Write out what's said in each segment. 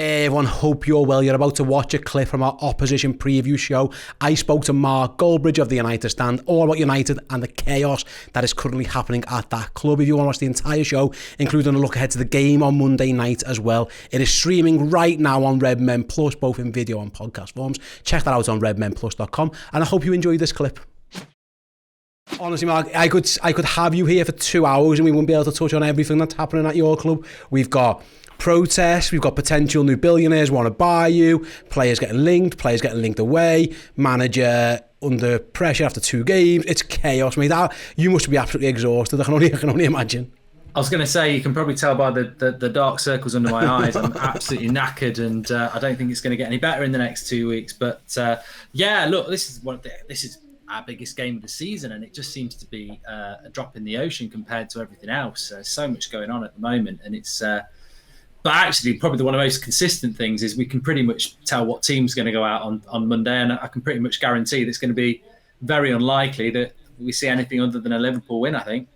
Hey everyone, hope you're well. You're about to watch a clip from our opposition preview show. I spoke to Mark Goldbridge of the United Stand all about United and the chaos that is currently happening at that club. If you want to watch the entire show, including a look ahead to the game on Monday night as well, it is streaming right now on Redmen Plus, both in video and podcast forms. Check that out on redmenplus.com, and I hope you enjoy this clip. Honestly, Mark, I could have you here for 2 hours and we wouldn't be able to touch on everything that's happening at your club. We've got protests, we've got potential new billionaires want to buy you, players getting linked away, manager under pressure after 2 games. It's chaos, mate. You must be absolutely exhausted. I can only imagine. I was going to say, you can probably tell by the dark circles under my eyes, I'm absolutely knackered, and I don't think it's going to get any better in the next 2 weeks. But yeah, look, this is our biggest game of the season, and it just seems to be a drop in the ocean compared to everything else. So much going on at the moment, and it's. But actually, probably one of the most consistent things is we can pretty much tell what team's going to go out on Monday, and I can pretty much guarantee that it's going to be very unlikely that we see anything other than a Liverpool win, I think.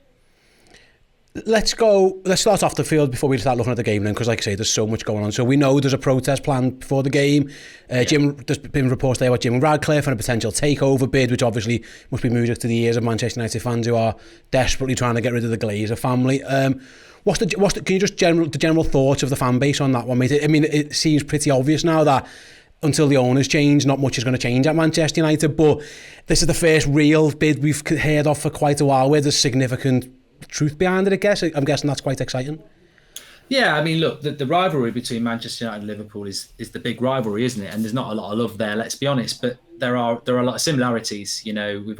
Let's start off the field before we start looking at the game then, because like I say, there's so much going on. So we know there's a protest planned before the game. There's been reports there about Jim Radcliffe and a potential takeover bid, which obviously must be music to the ears of Manchester United fans who are desperately trying to get rid of the Glazer family. Can you just the general thoughts of the fan base on that one, mate? I mean, it seems pretty obvious now that until the owners change, not much is going to change at Manchester United. But this is the first real bid we've heard of for quite a while, where there's significant truth behind it, I guess. I'm guessing that's quite exciting. Yeah, I mean, look, the rivalry between Manchester United and Liverpool is the big rivalry, isn't it? And there's not a lot of love there, let's be honest. But there are a lot of similarities. You know, we've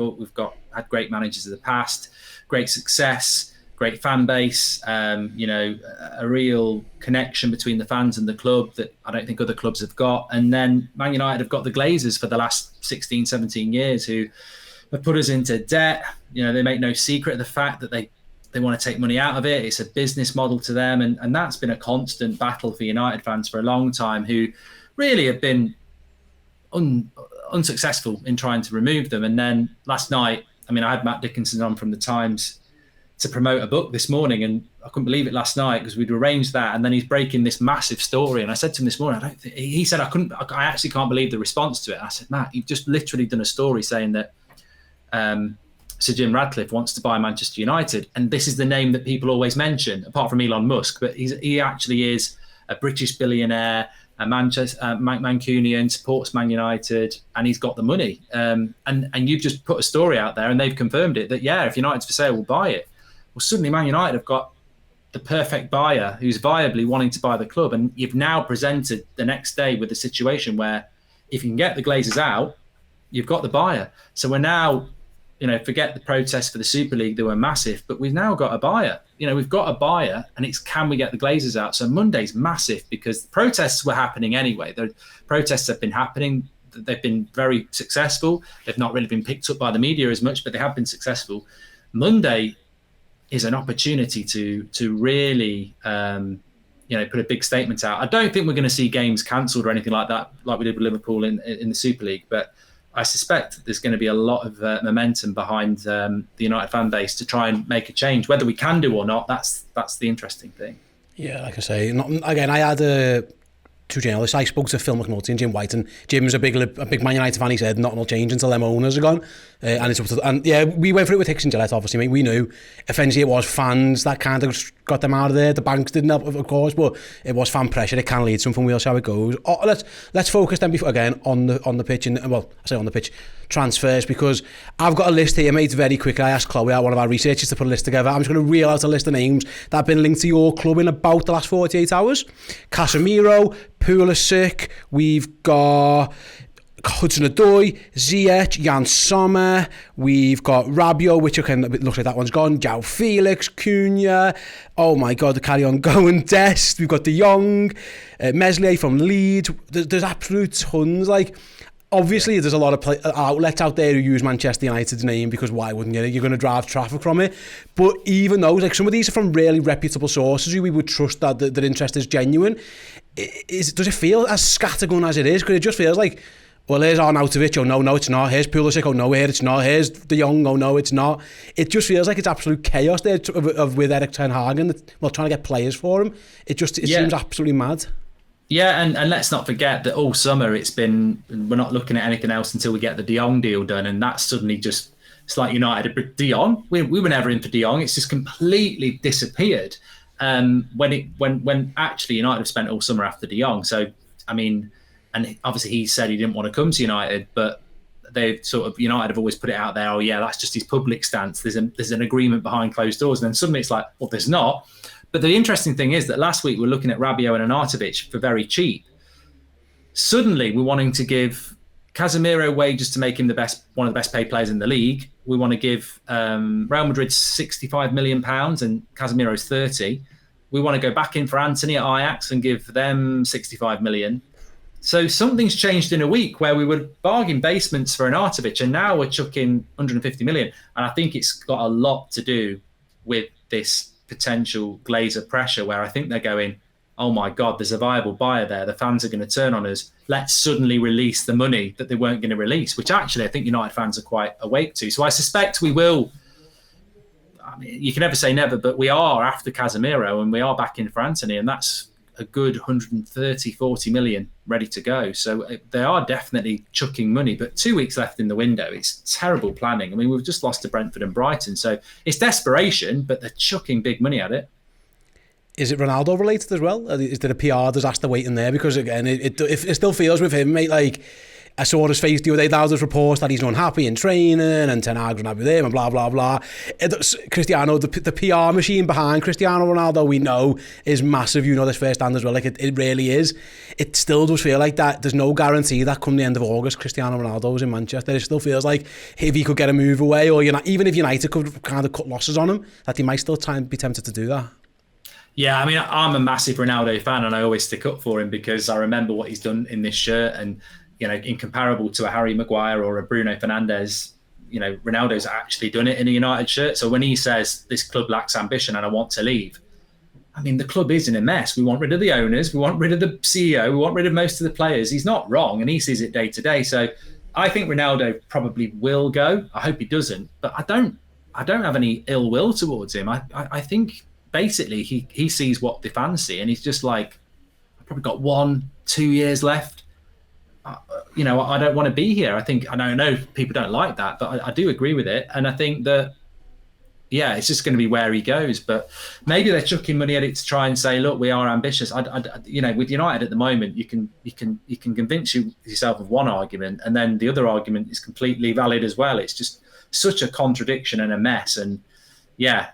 had great managers of the past, great success, great fan base, a real connection between the fans and the club that I don't think other clubs have got. And then Man United have got the Glazers for the last 16, 17 years who have put us into debt. You know, they make no secret of the fact that they want to take money out of it. It's a business model to them. And that's been a constant battle for United fans for a long time, who really have been unsuccessful in trying to remove them. And then last night, I mean, I had Matt Dickinson on from The Times to promote a book this morning, and I couldn't believe it last night because we'd arranged that, and then he's breaking this massive story. And I said to him this morning, he said, I actually can't believe the response to it. And I said, Matt, you've just literally done a story saying that Sir Jim Radcliffe wants to buy Manchester United, and this is the name that people always mention, apart from Elon Musk, but he actually is a British billionaire, a Mancunian, supports Man United, and he's got the money. And you've just put a story out there, and they've confirmed it that, yeah, if United's for sale, we'll buy it. Well, suddenly Man United have got the perfect buyer who's viably wanting to buy the club. And you've now presented the next day with a situation where if you can get the Glazers out, you've got the buyer. So we're now, forget the protests for the Super League. They were massive, but we've now got a buyer. We've got a buyer, and it's, can we get the Glazers out? So Monday's massive because the protests were happening anyway. The protests have been happening. They've been very successful. They've not really been picked up by the media as much, but they have been successful. Monday is an opportunity to really, put a big statement out. I don't think we're going to see games cancelled or anything like that, like we did with Liverpool in the Super League. But I suspect there's going to be a lot of momentum behind the United fan base to try and make a change. Whether we can do or not, that's the interesting thing. Yeah, like I say, I had two journalists. I spoke to Phil McNulty and Jim White, and Jim's a big Man United fan. He said nothing will change until them owners are gone, and it's up to, and yeah, we went through it with Hicks and Gillette. Obviously, mate, we knew eventually it was fans that kind of got them out of there. The banks didn't help, of course, but it was fan pressure. It can lead something. We'll see how it goes. Let's focus then again on the pitch, and I say on the pitch transfers, because I've got a list here, mate. Very quickly, I asked Chloe, one of our researchers, to put a list together. I'm just going to reel out a list of names that have been linked to your club in about the last 48 hours. Casemiro, Pulisic, we've got Hudson-Odoi, Ziyech, Jan Sommer, we've got Rabiot, which looks like that one's gone, João Felix, Cunha, oh my god, the carry on going, Dest, we've got De Jong, Meslier from Leeds. There's absolute tons. Obviously, there's a lot of outlets out there who use Manchester United's name, because why wouldn't you? You're going to drive traffic from it. But even those, some of these are from really reputable sources who we would trust that their interest is genuine. Does it feel as scattergun as it is? Because it just feels like, well, here's Arnautovic, oh no, it's not. Here's Pulisic, oh no, here it's not. Here's De Jong, oh no, it's not. It just feels like it's absolute chaos there with Erik ten Hag, trying to get players for him. It seems absolutely mad. Yeah, and let's not forget that all summer we're not looking at anything else until we get the De Jong deal done, and that's suddenly just, it's like United. But De Jong, we were never in for De Jong. It's just completely disappeared. When actually United have spent all summer after De Jong. So I mean, and obviously he said he didn't want to come to United, but they sort of, United have always put it out there. Oh yeah, that's just his public stance. There's an agreement behind closed doors, and then suddenly it's like, well, there's not. But the interesting thing is that last week we're looking at Rabiot and Arnautovic for very cheap. Suddenly we're wanting to give Casemiro wages to make him one of the best paid players in the league. We want to give Real Madrid £65 million and Casemiro's 30. We want to go back in for Anthony at Ajax and give them 65 million. So something's changed in a week where we were bargain basements for Arnautovic, and now we're chucking 150 million. And I think it's got a lot to do with this potential Glazer pressure, where I think they're going, oh my God, there's a viable buyer there. The fans are going to turn on us. Let's suddenly release the money that they weren't going to release, which actually I think United fans are quite awake to. So I suspect we will. I mean, you can never say never, but we are after Casemiro and we are back in for Anthony, and that's a good 130, 40 million ready to go. So they are definitely chucking money, but 2 weeks left in the window. It's terrible planning. I mean, we've just lost to Brentford and Brighton, so it's desperation, but they're chucking big money at it. Is it Ronaldo related as well? Is there a PR disaster waiting there? Because again, it still feels with him, mate, like I saw his face the other day. Now there's reports that he's unhappy in training and Ten Hag's unhappy with him and blah, blah, blah. Cristiano, the PR machine behind Cristiano Ronaldo, we know is massive. You know this firsthand as well. Like it really is. It still does feel like that. There's no guarantee that come the end of August, Cristiano Ronaldo is in Manchester. It still feels like if he could get a move away, or even if United could kind of cut losses on him, that he might still try and be tempted to do that. Yeah, I mean, I'm a massive Ronaldo fan and I always stick up for him because I remember what he's done in this shirt, and, you know, incomparable to a Harry Maguire or a Bruno Fernandes, you know, Ronaldo's actually done it in a United shirt. So when he says this club lacks ambition and I want to leave, I mean, the club is in a mess. We want rid of the owners. We want rid of the CEO. We want rid of most of the players. He's not wrong and he sees it day to day. So I think Ronaldo probably will go. I hope he doesn't, but I don't have any ill will towards him. I think basically he sees what the fans see and he's just like, I've probably got 1-2 years left. You know, I don't want to be here. I know people don't like that, but I do agree with it. And I think that, yeah, it's just going to be where he goes. But maybe they're chucking money at it to try and say, look, we are ambitious. You know, with United at the moment, you can convince yourself of one argument, and then the other argument is completely valid as well. It's just such a contradiction and a mess. And yeah,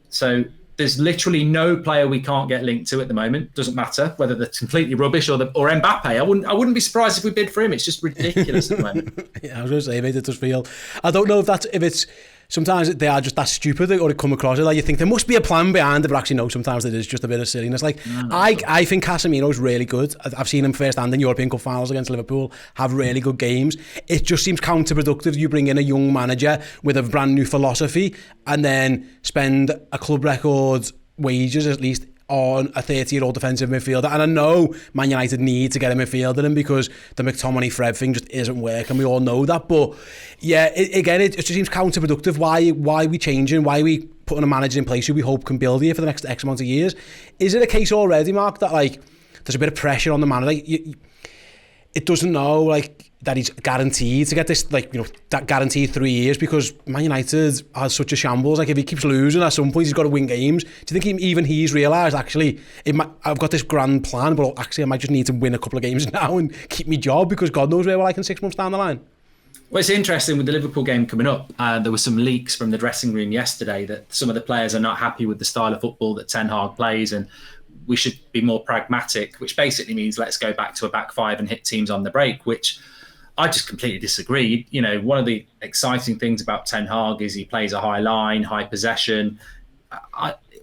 so there's literally no player we can't get linked to at the moment. Doesn't matter whether they're completely rubbish or Mbappe. I wouldn't be surprised if we bid for him. It's just ridiculous at the moment. Yeah, I was going to say, mate, it does feel. I don't know if it's. Sometimes they are just that stupid, or it come across it like you think there must be a plan behind it, but actually no, sometimes it is just a bit of silliness. Like I think Casemiro's really good. I've seen him firsthand in European Cup finals against Liverpool, have really good games. It just seems counterproductive. You bring in a young manager with a brand new philosophy and then spend a club record wages at least on a 30-year-old defensive midfielder. And I know Man United need to get a midfielder in because the McTominay-Fred thing just isn't working. We all know that. But yeah, it just seems counterproductive. Why are we changing? Why are we putting a manager in place who we hope can build here for the next X amount of years? Is it a case already, Mark, that like there's a bit of pressure on the manager? Like, it doesn't know like that he's guaranteed to get this, like, you know, that guaranteed 3 years, because Man United has such a shambles. Like if he keeps losing at some point, he's got to win games. Do you think even he's realised actually I've got this grand plan, but actually I might just need to win a couple of games now and keep my job, because God knows where we're like in 6 months down the line? Well, it's interesting with the Liverpool game coming up. There were some leaks from the dressing room yesterday that some of the players are not happy with the style of football that Ten Hag plays, and we should be more pragmatic, which basically means let's go back to a back five and hit teams on the break, which I just completely disagree. You know, one of the exciting things about Ten Hag is he plays a high line, high possession.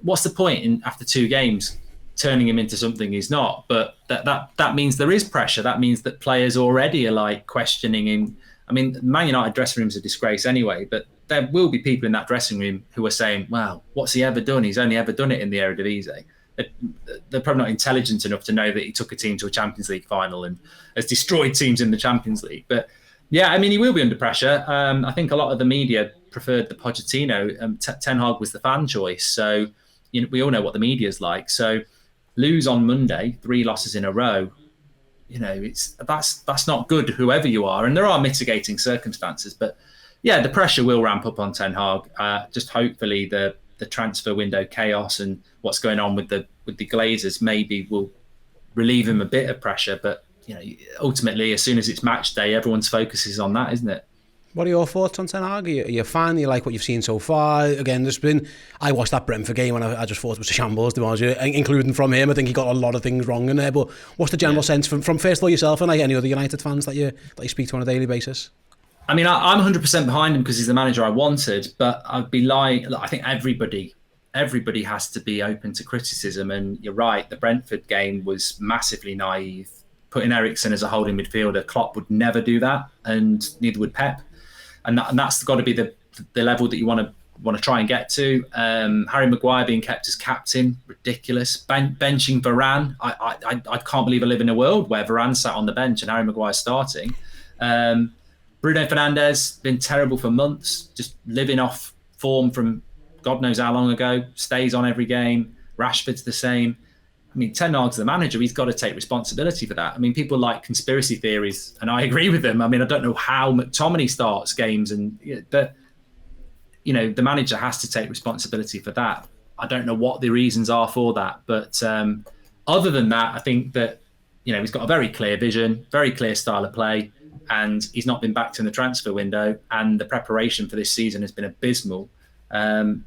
What's the point in after 2 games turning him into something he's not? But that means there is pressure. That means that players already are like questioning him. I mean, Man United dressing room's a disgrace anyway, but there will be people in that dressing room who are saying, wow, what's he ever done? He's only ever done it in the Eredivisie. They're probably not intelligent enough to know that he took a team to a Champions League final and has destroyed teams in the Champions League. But yeah, I mean, he will be under pressure. I think a lot of the media preferred the Pochettino. Ten Hag was the fan choice. So, you know, we all know what the media's like. So lose on Monday, 3 losses in a row, you know, that's not good, whoever you are. And there are mitigating circumstances, but yeah, the pressure will ramp up on Ten Hag. Just hopefully the transfer window chaos and what's going on with the Glazers maybe will relieve him a bit of pressure. But you know, ultimately, as soon as it's match day, everyone's focus is on that, isn't it? What are your thoughts on Ten Hag? Are you a fan? You like what you've seen so far? Again, I watched that Brentford game and I just thought it was a shambles, to be honest with you, including from him. I think he got a lot of things wrong in there. But what's the general sense from first of all yourself and like any other United fans that you speak to on a daily basis? I mean, I'm 100% behind him because he's the manager I wanted. But I'd be lying. I think everybody has to be open to criticism. And you're right, the Brentford game was massively naive. Putting Eriksen as a holding midfielder, Klopp would never do that, and neither would Pep. And that's got to be the level that you want to try and get to. Harry Maguire being kept as captain, ridiculous. Benching Varane, I can't believe I live in a world where Varane sat on the bench and Harry Maguire's starting. Bruno Fernandes been terrible for months, just living off form from God knows how long ago. Stays on every game. Rashford's the same. I mean, Ten Hag's the manager. He's got to take responsibility for that. I mean, people like conspiracy theories, and I agree with them. I mean, I don't know how McTominay starts games, but you know, the manager has to take responsibility for that. I don't know what the reasons are for that, but other than that, I think that you know he's got a very clear vision, very clear style of play, and he's not been backed in the transfer window. And the preparation for this season has been abysmal, and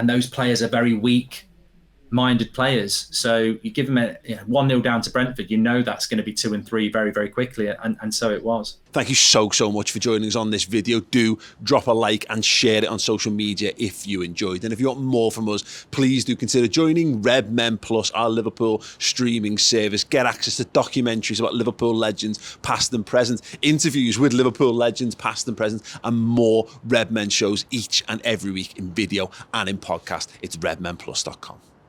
those players are very weak-minded players. So you give them a 1-0 down to Brentford, you know that's going to be 2 and 3 very, very quickly, and so it was. Thank you so much for joining us on this video. Do drop a like and share it on social media if you enjoyed. And if you want more from us, please do consider joining Redmen Plus, our Liverpool streaming service. Get access to documentaries about Liverpool legends, past and present, interviews with Liverpool legends, past and present, and more Redmen shows each and every week in video and in podcast. It's redmenplus.com.